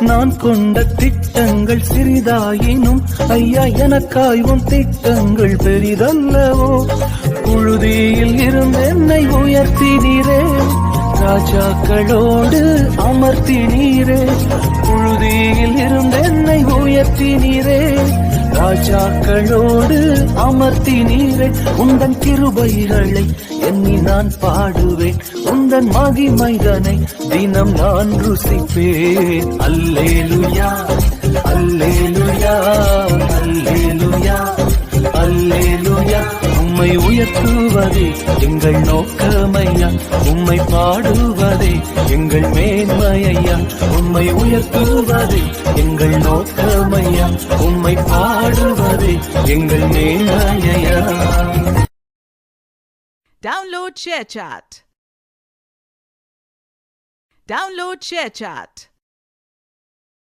நான் கொண்ட திட்டங்கள் சிறிதாயினும் ஐயா எனக்காய் உன் திட்டங்கள் பெரிதல்லவோ. புழுதியில் இருந்து என்னை உயர்த்தினீரே, ராஜாக்களோடு அமர்த்தினீரே. புழுதியில் இருந்து என்னை உயர்த்தினீரே, ராஜாக்களோடு அமர்த்தினீரே. உந்தன் கிருபைகளை எண்ணி நான் பாடுவேன், உந்தன் மகிமைதனை தினம் நான் ருசிப்பேன். அல்லேலுயா அல்லேலுயா அல்லேலுயா அல்லேலுயா. உம்மை உயர்த்துவதே எங்கள் நோக்கமையா, உம்மை பாடுவதே எங்கள் மேன்மையா. உம்மை உயர்த்துவதே எங்கள் நோக்கமையா, உம்மை பாடுவதே எங்கள் மேன்மையா. Download ShareChat.